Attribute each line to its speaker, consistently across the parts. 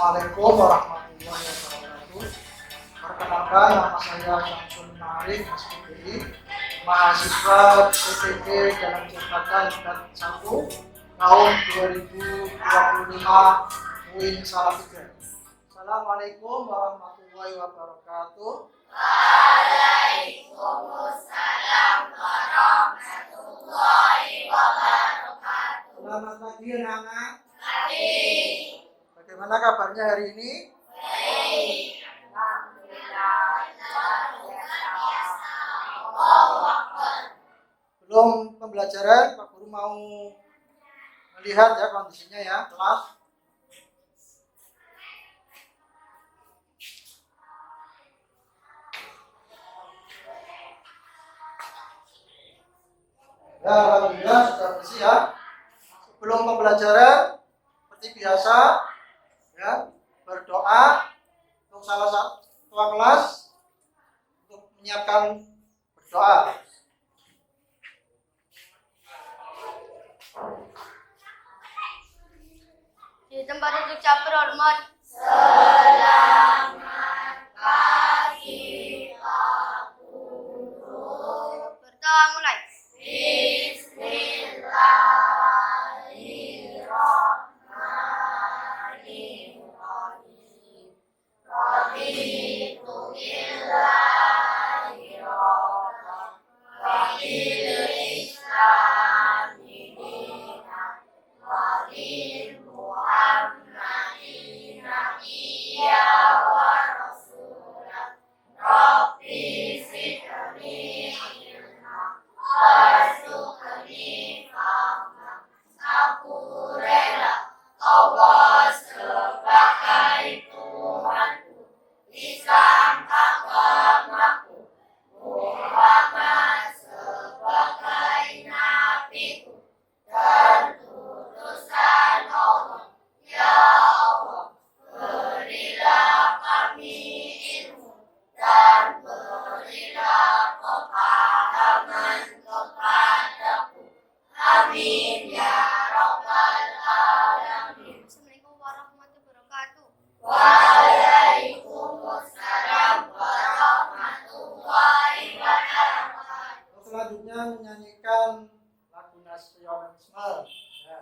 Speaker 1: Assalamualaikum warahmatullahi wabarakatuh. Perkenalkan, nama saya Syamsul Ma'arif, SPDI, mahasiswa PTG dalam jabatan tingkat 1 tahun 2025 UIN Salatiga. Assalamualaikum warahmatullahi wabarakatuh.
Speaker 2: Waalaikumsalam warahmatullahi wabarakatuh.
Speaker 1: Selamat pagi anak-anak.
Speaker 2: Pagi.
Speaker 1: Bagaimana kabarnya hari ini?
Speaker 2: Baik. Alhamdulillah. Allahu Akbar.
Speaker 1: Belum pembelajaran, Pak Guru mau melihat ya kondisinya ya kelas. Ya, alhamdulillah sudah bersih ya. Sebelum pembelajaran, seperti biasa, ya berdoa untuk salah satu ketua kelas untuk menyiapkan berdoa.
Speaker 2: Di tempat duduk yang terhormat. Selamat pagi, Pak Guru. Berdoa mulai. Bismillahirrahmanirrahim. Raditu billahi rabban wa bil islami dinan wa bil muhammadin nabiyya wa rasulah. Rabbi zidni ilma warzuqni fahma. Aku rela Allah sebagai Tuhanku, Islam agamaku, Muhammad sebagai nabiku, terutusan Allah. Ya Allah, berilah kami ilmu dan berilah kepahaman kepadaku. Amin ya rabbal alamin. Assalamualaikum warahmatullahi wabarakatuh. Waalaikumsalam warahmatullahi wabarakatuh.
Speaker 1: Selanjutnya menyanyikan lagu nasionalisme. Ya.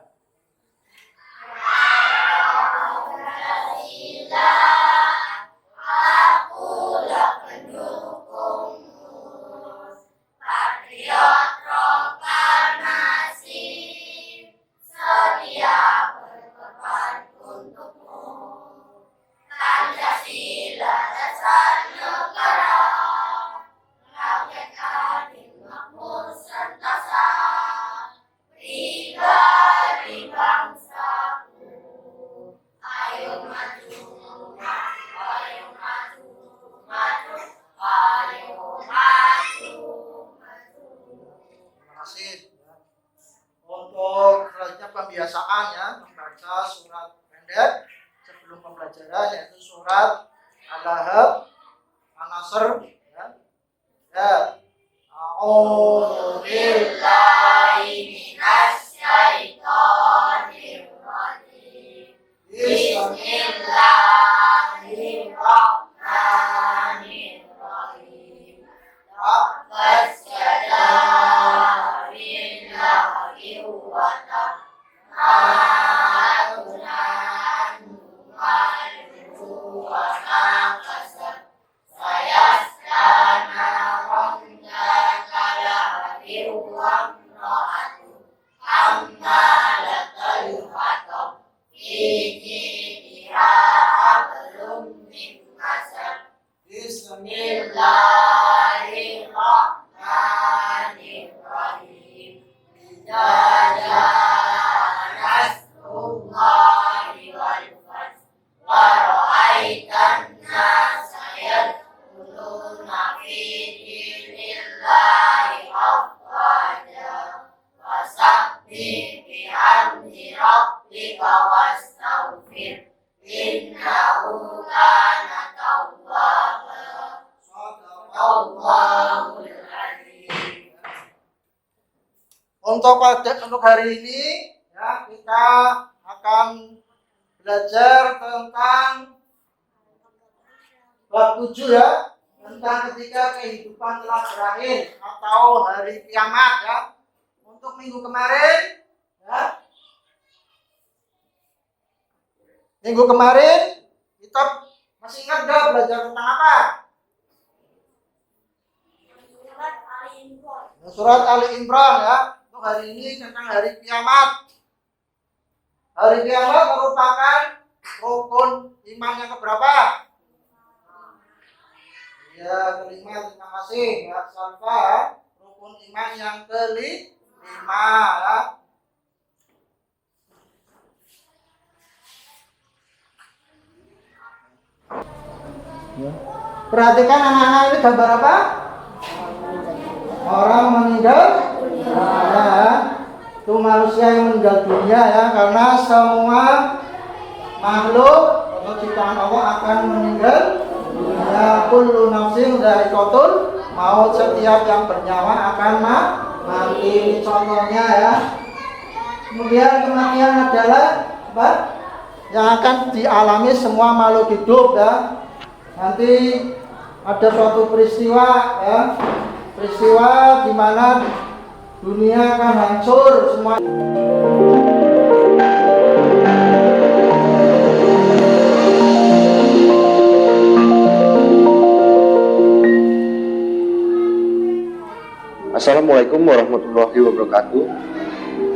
Speaker 2: Akulah pendukungmu, patriot proklamasi, setia berkorban untukmu. Pancasila dasar negara, rakyat adil makmur sentosa, pribadi bangsaku. Ayo maju, ayo maju, maju, ayo maju, maju.
Speaker 1: Terima kasih. Ya. Untuk selanjutnya pembiasaan ya, membaca surat pendek sebelum pembelajaran yaitu surat Al-Lahab, An-Nasr. Ya. Ya. A'udzu
Speaker 2: Billahi minasyaitonir rajim. Bismillahirrahmanirrahim. Tabbas yada billahi wa ta'ala maluhu wa ma kasab. Sayasdana romda kalahri wa mra'atu ammalatal hatab fi jidha hablum min masad. Bismillahirrahmanirrahim. Idza jaa nasrullahi wal fath wa ra'aitan nasa yadkhuluna fi dinillahi afwaja fasabbih bihamdi rabbika wastaghfir innahu kana tawwaba. Allahul Azim.
Speaker 1: untuk hari ini ya kita akan belajar tentang bab 7 ya, tentang ketika kehidupan telah berakhir atau hari kiamat ya. Untuk minggu kemarin ya, kita masih ingat gak belajar tentang apa? Surat Ali Imran ya. Untuk hari ini tentang hari kiamat. Hari kiamat merupakan rukun iman yang keberapa? Ya, kelima. Terima kasih ya, Salva. Rukun iman yang kelima ya. Perhatikan anak-anak, ini gambar apa? Orang meninggal dunia. Itu manusia yang meninggal dunia ya, karena semua makhluk atau ciptaan Allah akan meninggal dunia. Kullu nafsin dha'iqatul maut, setiap yang bernyawa akan mati. Contohnya ya. Kemudian kematian adalah apa? Yang akan dialami semua makhluk hidup ya. Nanti ada suatu peristiwa ya. Peristiwa di mana dunia akan hancur semua.
Speaker 3: Assalamualaikum warahmatullahi wabarakatuh.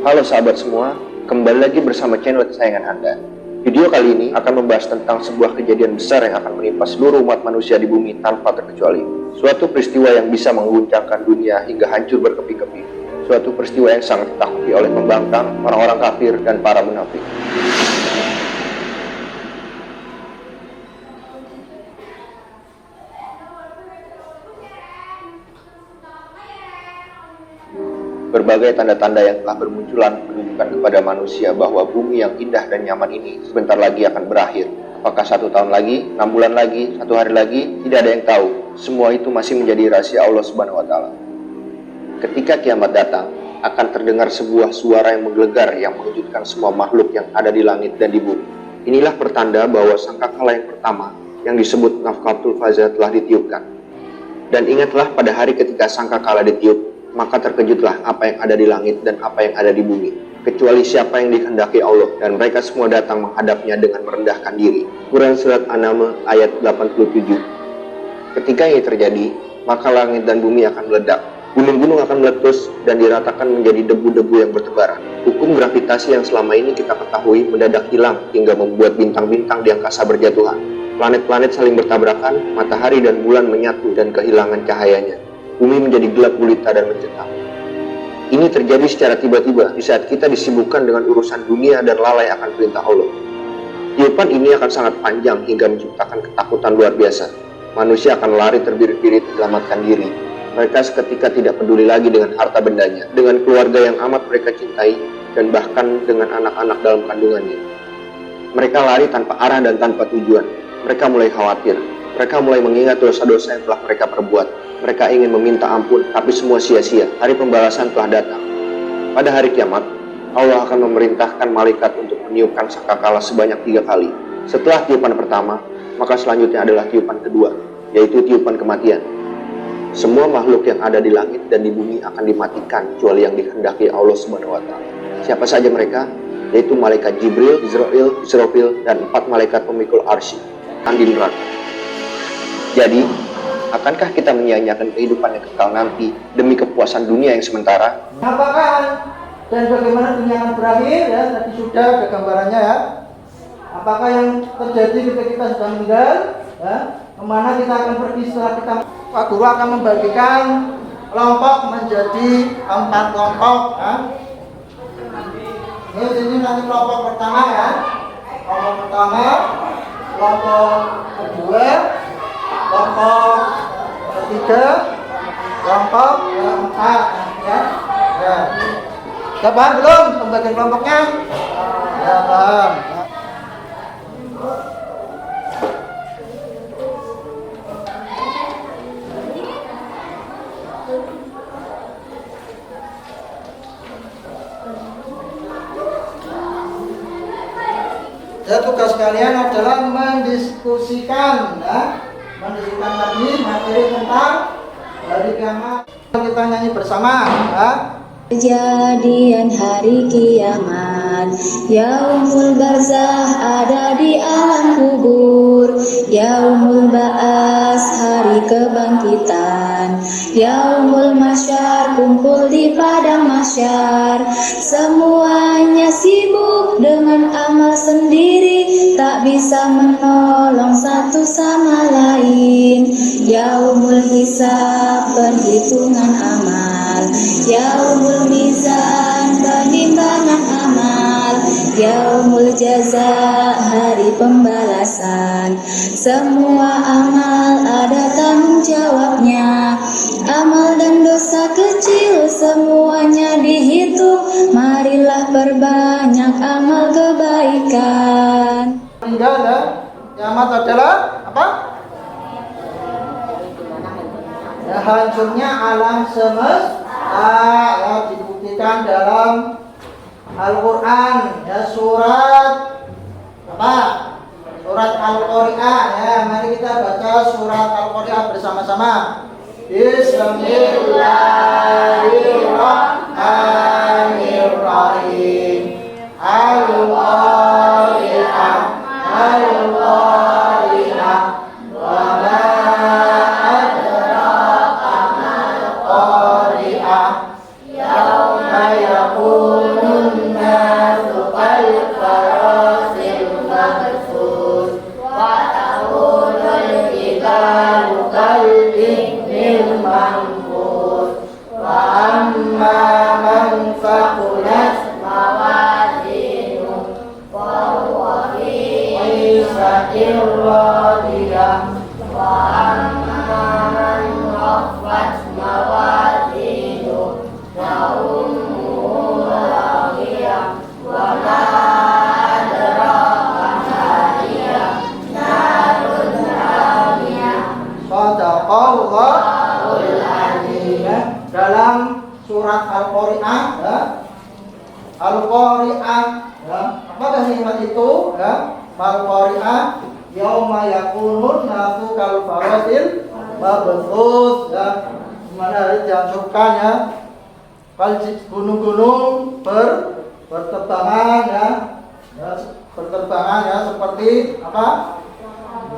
Speaker 3: Halo sahabat semua, kembali lagi bersama channel kesayangan Anda. Video kali ini akan membahas tentang sebuah kejadian besar yang akan menimpa seluruh umat manusia di bumi tanpa terkecuali. Suatu peristiwa yang bisa mengguncangkan dunia hingga hancur berkeping-keping. Suatu peristiwa yang sangat ditakuti oleh pembangkang, orang-orang kafir, dan para munafik. Berbagai tanda-tanda yang telah bermunculan menunjukkan kepada manusia bahwa bumi yang indah dan nyaman ini sebentar lagi akan berakhir. Apakah 1 tahun lagi, 6 bulan lagi, 1 hari lagi, tidak ada yang tahu. Semua itu masih menjadi rahasia Allah Subhanahu wa Ta'ala. Ketika kiamat datang, akan terdengar sebuah suara yang menggelegar yang mengejutkan semua makhluk yang ada di langit dan di bumi. Inilah pertanda bahwa sangkakala yang pertama yang disebut nafkhatul faza telah ditiupkan. Dan ingatlah pada hari ketika sangkakala ditiup, maka terkejutlah apa yang ada di langit dan apa yang ada di bumi, kecuali siapa yang dikehendaki Allah, dan mereka semua datang menghadapnya dengan merendahkan diri. Quran Surat An-Naml ayat 87. Ketika ini terjadi, maka langit dan bumi akan meledak, gunung-gunung akan meletus dan diratakan menjadi debu-debu yang bertebaran. Hukum gravitasi yang selama ini kita ketahui mendadak hilang hingga membuat bintang-bintang di angkasa berjatuhan. Planet-planet saling bertabrakan, matahari dan bulan menyatu dan kehilangan cahayanya. Bumi menjadi gelap gulita dan mencekam. Ini terjadi secara tiba-tiba di saat kita disibukkan dengan urusan dunia dan lalai akan perintah Allah. Tiupan ini akan sangat panjang hingga menciptakan ketakutan luar biasa. Manusia akan lari terbirit-birit menyelamatkan diri. Mereka seketika tidak peduli lagi dengan harta bendanya, dengan keluarga yang amat mereka cintai, dan bahkan dengan anak-anak dalam kandungannya. Mereka lari tanpa arah dan tanpa tujuan. Mereka mulai khawatir. Mereka mulai mengingat dosa-dosa yang telah mereka perbuat. Mereka ingin meminta ampun, tapi semua sia-sia. Hari pembalasan telah datang. Pada hari kiamat, Allah akan memerintahkan malaikat untuk meniupkan sangkakala sebanyak 3 kali. Setelah tiupan pertama, maka selanjutnya adalah tiupan kedua, yaitu tiupan kematian. Semua makhluk yang ada di langit dan di bumi akan dimatikan, kecuali yang dikehendaki Allah Subhanahu wa Ta'ala. Siapa saja mereka? Yaitu malaikat Jibril, Israel, Israfil, dan 4 malaikat pemikul arsy, di neraka. Jadi, akankah kita menyia-nyiakan kehidupan yang kekal nanti demi kepuasan dunia yang sementara?
Speaker 1: Apakah dan bagaimana dunia akan berakhir ya? Tadi sudah ada gambarannya ya. Apakah yang terjadi ketika kita sudah meninggal ya? Kemana kita akan pergi setelah kita? Pak Guru akan membagikan kelompok menjadi 4 kelompok ya. Ini sini nanti kelompok pertama ya. Kelompok pertama, kelompok kedua, kelompok ketiga, kelompok keempat ya. Ya. Sudah paham belum pembagian kelompoknya? Ya, paham. Ya. Dan tugas kalian adalah mendiskusikan, ya, mendiskusikan lagi materi tentang hari kiamat. Kita nyanyi bersama, ya.
Speaker 4: Kejadian hari kiamat, yaumul barzah ada di alam kubur, yaumul ba'as hari kebangkitan, yaumul masyar kumpul di padang masyar. Semuanya sibuk dengan amal sendiri, tak bisa menolong satu sama lain. Yaumul hisab perhitungan amal, yaumul mizan penimbangan amal, yaumul jaza hari pembalasan. Semua amal ada tanggung jawabnya, amal dan dosa kecil semuanya dihitung. Marilah perbanyak amal kebaikan.
Speaker 1: Tinggal, ya, kiamat adalah apa? Ya, hancurnya alam semesta, ya, dibuktikan dalam Al-Quran, ya, surat apa? Surat Al-Qari'ah, ya. Mari kita baca surat Al-Qari'ah bersama-sama. Bismillahirrahmanirrahim. Al-Qari'ah, Al-Qari'ah, wa ma adraka mal Qari'ah, yauma yakunun nasu kal farasil mabthus, wa tahulul jibalu kal ihnil manfus, wa amma man faqulat mawazinuhu fa huwa fi 'ishatin radiyah, wa amma man khaffat mawazinuhu fa ummuhu hawiyah, wa ma adraka ma hiya narun hamiyah. Shadaqallahul azim. Dalam surat Al-Qari'ah, ya, Al-Qari'ah, ya, apakah nikmat itu, ya? Al-Qari'ah yauma yakunun nasu kal farasil mabthus, ya, dimana hari dihancurkan, ya, gunung-gunung berterbangan, ya, ya, berterbangan, ya, seperti apa?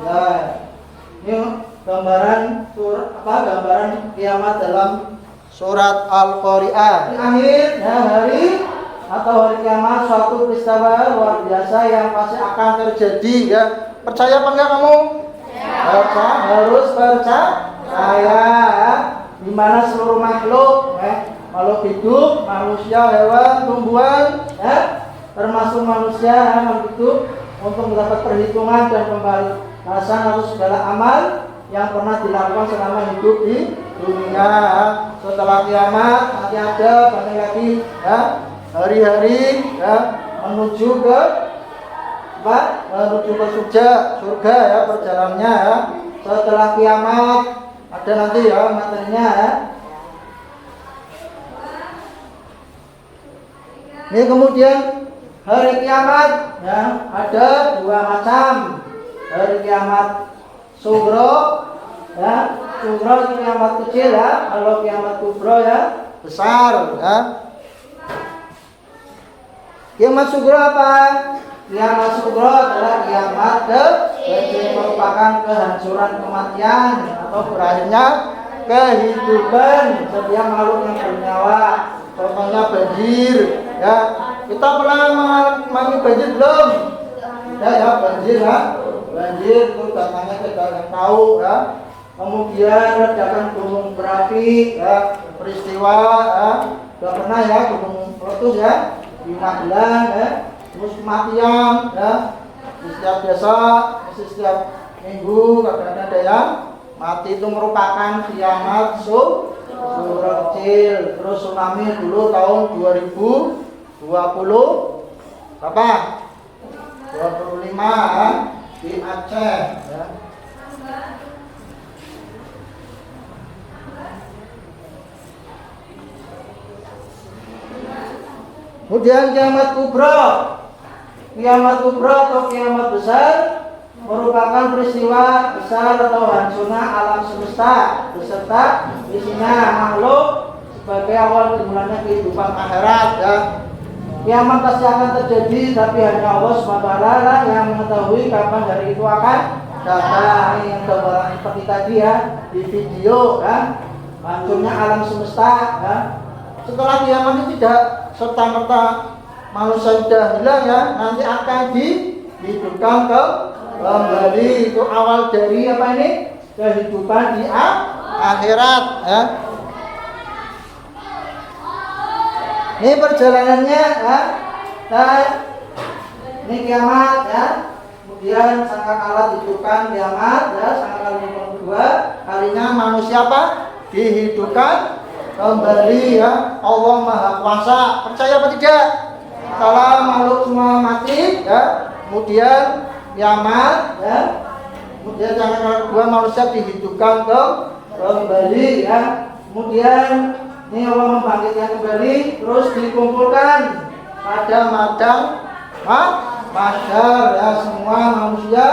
Speaker 1: Ya, ini gambaran gambaran kiamat dalam surat Al-Qari'ah. Di akhir, ya, hari atau hari kiamat suatu peristiwa luar biasa yang pasti akan terjadi, ya. Percaya apa enggak kamu? Harus percaya, ya. Di mana seluruh makhluk, ya, makhluk hidup, manusia, hewan, tumbuhan, ya, termasuk manusia, ya, makhluk hidup, untuk mendapat perhitungan dan pembalasan atas segala amal yang pernah dilakukan selama hidup di dunia. Setelah kiamat nanti ada banyak lagi, ya, hari-hari, ya, menuju ke apa? Menuju ke surga, ya, perjalanannya, ya. Setelah kiamat ada nanti, ya, materinya, ya. Ini kemudian hari kiamat, ya, ada dua macam. Hari kiamat sugro, ya, sugro itu kiamat kecil, ya. Kalau kiamat kubro, ya, besar, ya. Kiamat sugro apa? Kiamat sugro adalah kiamat kecil, merupakan kehancuran kematian atau berakhirnya kehidupan setiap makhluk yang bernyawa. Contohnya banjir, ya. Kita pernah mengalami banjir belum? Ya, banjir, ya. Banjir itu datangnya kita yang tahu, ya. Kemudian ledakan gunung berapi, ya, peristiwa, ya. Sudah pernah, ya, gunung meletus, ya, di Magelang, ya. Terus kematian, ya. Di setiap desa, di setiap minggu kadang-kadang ada yang mati. Itu merupakan kiamat sugro kecil. Terus tsunami dulu tahun 2020 berapa? 25, ya, di Aceh, ya. Kemudian kiamat kubro. kiamat kubra atau kiamat besar merupakan peristiwa besar atau hancurnya alam semesta beserta isinya makhluk sebagai awal dimulainya kehidupan akhirat ya. Kiamat pasti akan terjadi, tapi hanya Allah SWT yang mengetahui kapan hari itu akan datang. Ini yang gambaran seperti tadi ya di video ya, hancurnya alam semesta ya. Setelah kiamat ini tidak serta-merta manusia sudah hilang ya, nanti akan dihidupkan kembali. Itu awal dari apa ini? Kehidupan di akhirat ya. Ini perjalanannya ya. Dan ini kiamat ya. Kemudian sangkakala dihidupkan kiamat ya, sangkakala yang kedua kalinya manusia apa? Dihidupkan kembali ya. Allah Maha Kuasa. Percaya apa tidak? Kalau makhluk semua mati ya, kemudian kiamat ya, kemudian yang kedua manusia dihidupkan kembali ya, kemudian ini Allah membangkitkan kembali, terus dikumpulkan pada madang mahsyar ya, semua manusia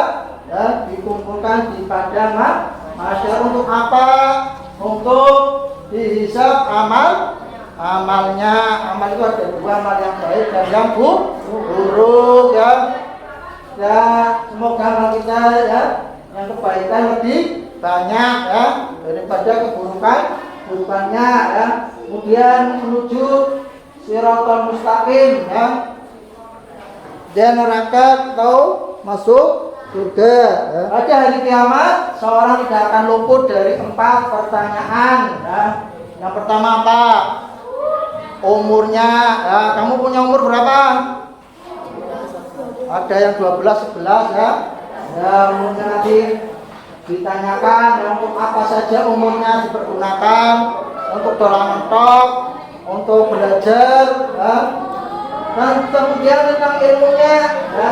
Speaker 1: ya dikumpulkan di padang mahsyar untuk apa? Untuk dihisab amalnya. Amal itu ada dua, amal yang baik dan yang buruk ya. Ya, semoga amal kita ya yang kebaikan lebih banyak ya daripada keburukannya ya. Kemudian menuju Shiratal Mustaqim ya. Dan neraka atau masuk surga ya. Pada hari kiamat seorang tidak akan luput dari 4 pertanyaan ya. Yang pertama apa? Umurnya ya. Kamu punya umur berapa? Ada yang 12, 11 ya. Ya, umurnya nanti ditanyakan ya, untuk apa saja umurnya dipergunakan, untuk dolan mentok, untuk belajar ya. Dan kemudian tentang ilmunya ya,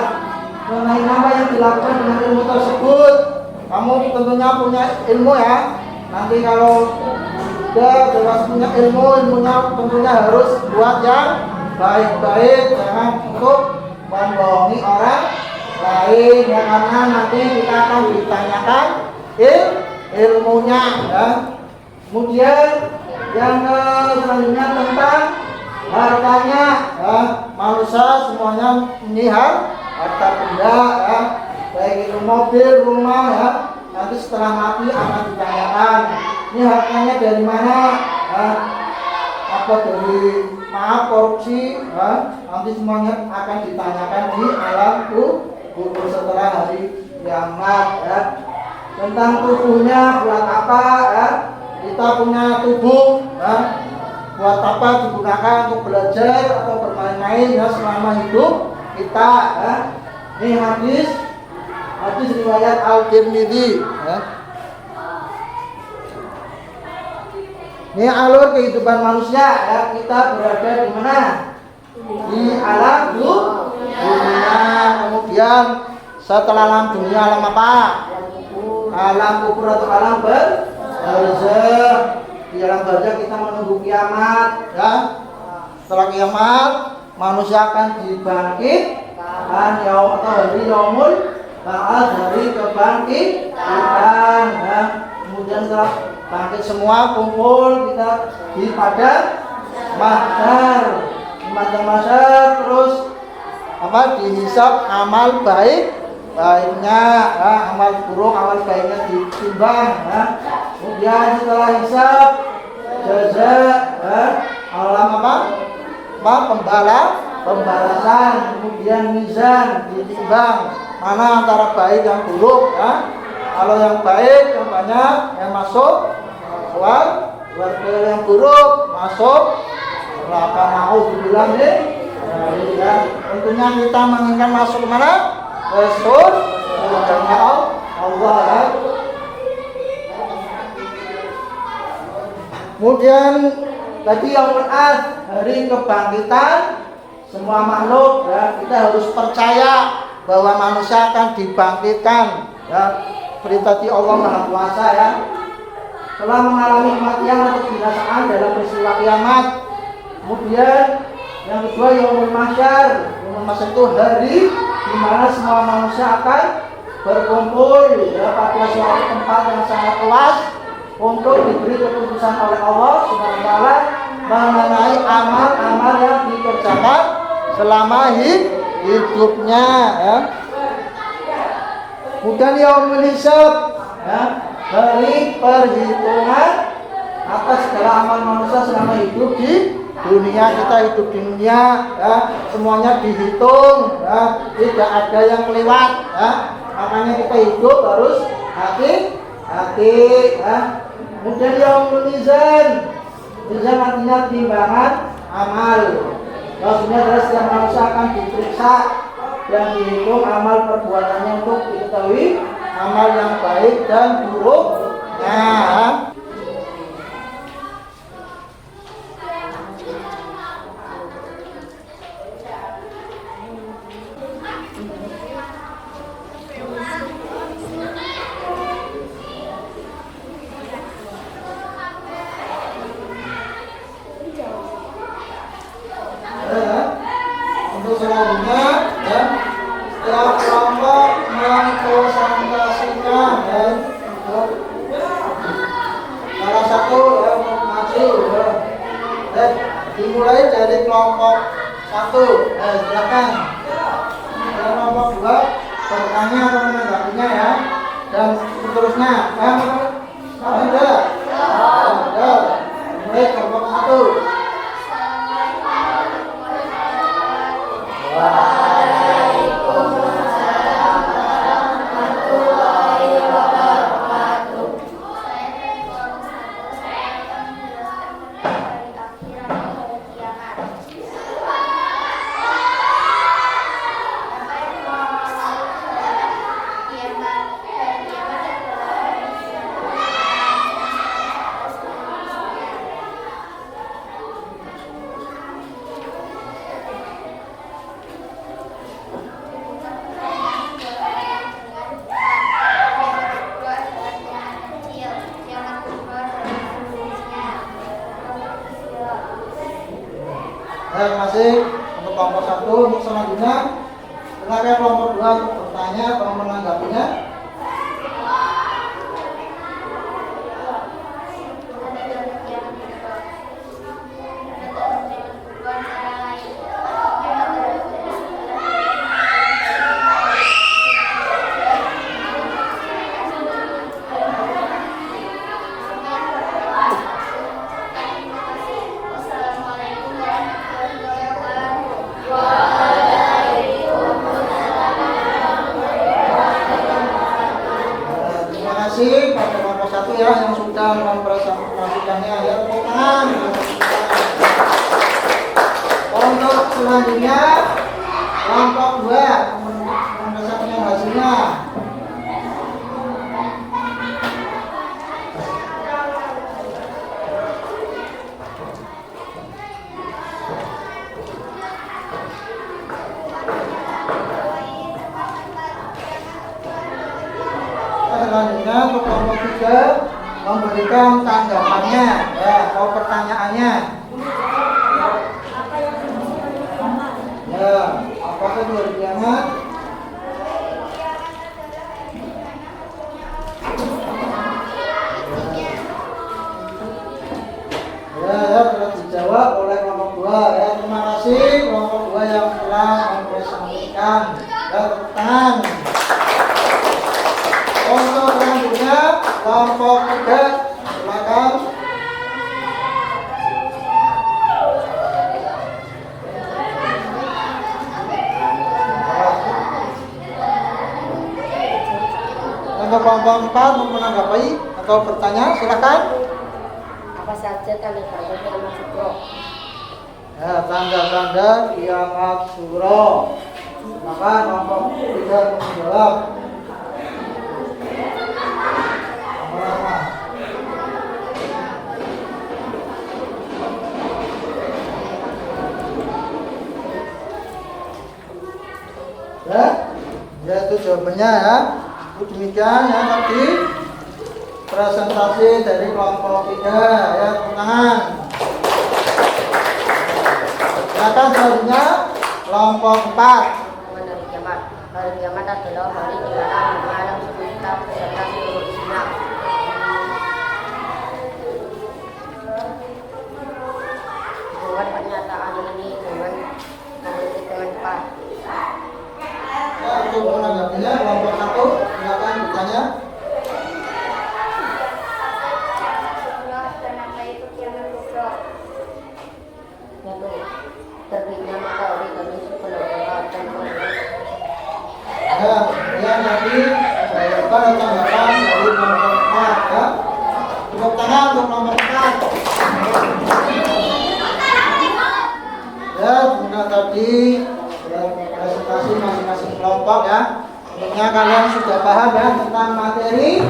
Speaker 1: mengenai apa yang dilakukan dengan ilmu tersebut. Kamu tentunya punya ilmu ya. Nanti kalau sudah dewasa punya ilmunya tentunya harus buat yang baik-baik, jangan untuk membohongi orang lain ya, karena nanti kita akan ditanyakan ilmunya ya. Kemudian yang selanjutnya tentang hartanya ya. Manusia semuanya punya harta benda ya, baik itu mobil, rumah ya. Nanti setelah mati akan ditanyakan ini hartanya dari mana ya. Apa dari korupsi ya. Nanti semuanya akan ditanyakan di alam kubur setelah hari kiamat ya. Tentang tubuhnya buat apa ya, kita punya tubuh ya, buat apa digunakan untuk belajar atau bermain-main ya selama hidup kita ya. Ini hadis riwayat Al-Tirmidzi ya. Ini alur kehidupan manusia ya, kita berada di mana? Di alam dunia. Kemudian setelah alam dunia alam apa? Alam kubur atau alam barzakh. Di alam barzakh kita menunggu kiamat ya. Setelah kiamat manusia akan dibangkitkan atau hari yaumul ba'ats, hari kebangkitan ya. Kemudian setelah bangkit semua kumpul kita di padang mahsyar. Di padang mahsyar terus apa? Dihisab amal baiknya ya, amal buruk amal baiknya ditimbang ya. Kemudian setelah hisab jaza ya, alam apa? Pembalasan. Kemudian mizan ditimbang mana antara baik dan buruk ya. Kalau yang baik yang banyak yang masuk warga, yang buruk masuk neraka. Nauzubillah ya. Tentunya kita menginginkan masuk ke mana? Ke surga Allah ya. Kemudian tadi yang berat hari kebangkitan semua makhluk ya, kita harus percaya bahwa manusia akan dibangkitkan ya. Perintah di Allah Maha Kuasa ya. Setelah mengalami kematian atau binasaan dalam peristiwa kiamat, kemudian Yang kedua yaumul mahsyar. Yaumul mahsyar itu hari di mana semua manusia akan berkumpul ya, pada suatu tempat yang sangat luas untuk diberi keputusan oleh Allah Subhanahu wa taala mengenai amal-amal yang dikerjakan selama hidupnya ya. Kemudian yaumul hisab ya, hari perhitungan atas segala amal manusia selama hidup di dunia. Kita hidup di dunia ya, semuanya dihitung ya, tidak ada yang lewat ya. Makanya kita hidup harus hati-hati ya. Kemudian yaumul mizan. Mizan artinya timbangan amal. Maksudnya adalah setiap manusia akan diperiksa dan dihitung amal perbuatannya untuk diketahui amal yang baik dan buruknya. Untuk selanjutnya ya, setelah kelompok mengkonsentrasinya ya, salah satu ya, masuk ya, dimulai dari kelompok 1 silakan. Kelompok 2 bertanya atau menanggapinya ya, dan seterusnya ya, ada mulai kelompok 1. Terima kasih untuk kelompok 1. Untuk selanjutnya silakan kelompok 2 untuk bertanya atau menanggapinya. Pada kelompok 1 ya yang sudah mempresentasikannya ya, tepuk tangan. Untuk selanjutnya kelompok 2 mempresentasikan hasilnya. Selanjutnya untuk kelompok 3 memberikan tanggapannya ya, atau pertanyaannya ya, apakah itu hari kiamat? Ya, telah dijawab oleh kelompok 2 ya. Terima kasih kelompok 2 yang telah mempresentasikan ya, tepuk tangan. Untuk selanjutnya kelompok 3 silakan. Untuk kelompok 4 mau menanggapi atau bertanya silakan.
Speaker 2: Apa saja tanda-tanda kiamat sugro?
Speaker 1: Ya, tanda-tanda kiamat sugro. Silakan kelompok 3 menjawab. Ya itu jawabannya ya. Demikian ya tadi presentasi dari kelompok 3 ya, tepuk tangan. Silakan selanjutnya kelompok 4.
Speaker 2: Hari kiamat. Hari kiamat adalah hari di mana alam semesta beserta seluruh isinya. Hubungan pernyataan ini dengan memiliki dengan cepat.
Speaker 1: Ya, untuk menanggapinya kelompok 1 silakan ditanya.
Speaker 2: Yaitu terbitnya matahari dari sebelah barat dan
Speaker 1: Ya, yang tadi saya ada tanggapan dari nomor 4 ya. Tepuk tangan untuk nomor 4. Ya, sudah tadi presentasi masing-masing kelompok ya. Tentunya kalian sudah paham ya tentang materi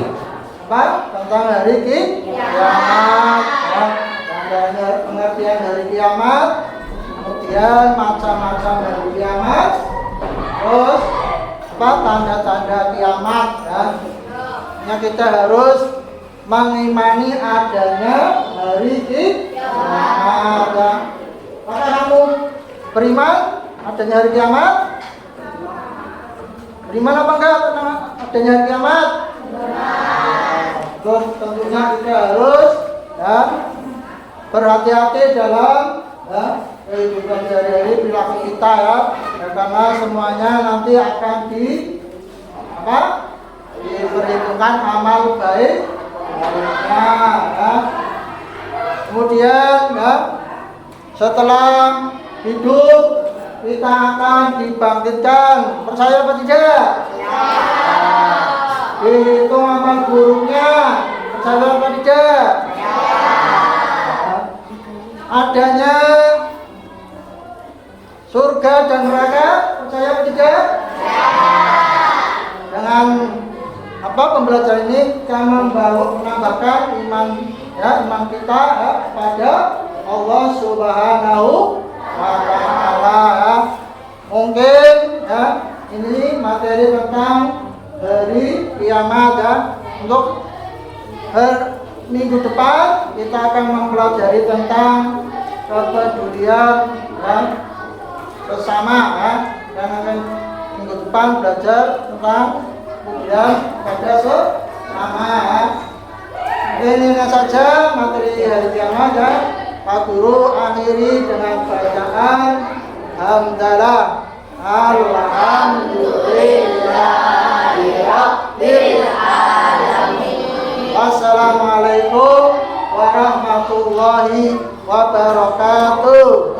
Speaker 1: apa? Tentang hari kiamat ya. Dan pengertian hari kiamat, kemudian macam-macam hari kiamat, terus apa tanda-tanda kiamat dan kita harus mengimani adanya hari kiamat ya. Apakah kamu beriman adanya hari kiamat? Beriman apa enggak adanya hari kiamat? Terus tentunya kita harus ya berhati-hati dalam ya, kehidupan sehari-hari perilaku kita ya. Karena semuanya nanti akan diperhitungkan amal baik ya. Kemudian ya, setelah hidup kita akan dibangkitkan. Percaya apa tidak? Dihitung amal buruknya. Percaya apa tidak? Adanya surga dan neraka, percaya atau tidak? Dengan apa pembelajaran ini kita menambahkan iman kita ya, pada Allah Subhanahu wa Ta'ala ya. Mungkin ya ini materi tentang hari kiamat ya. Untuk minggu depan kita akan mempelajari tentang kepedulian dan bersama ya. Dan akan minggu depan belajar tentang kepedulian pada sesama ya. Ini saja materi hari kiamat ya. Pak Guru akhiri dengan bacaan hamdalah alhamdulillahirabbil alamin. Wassalamualaikum warahmatullahi wabarakatuh.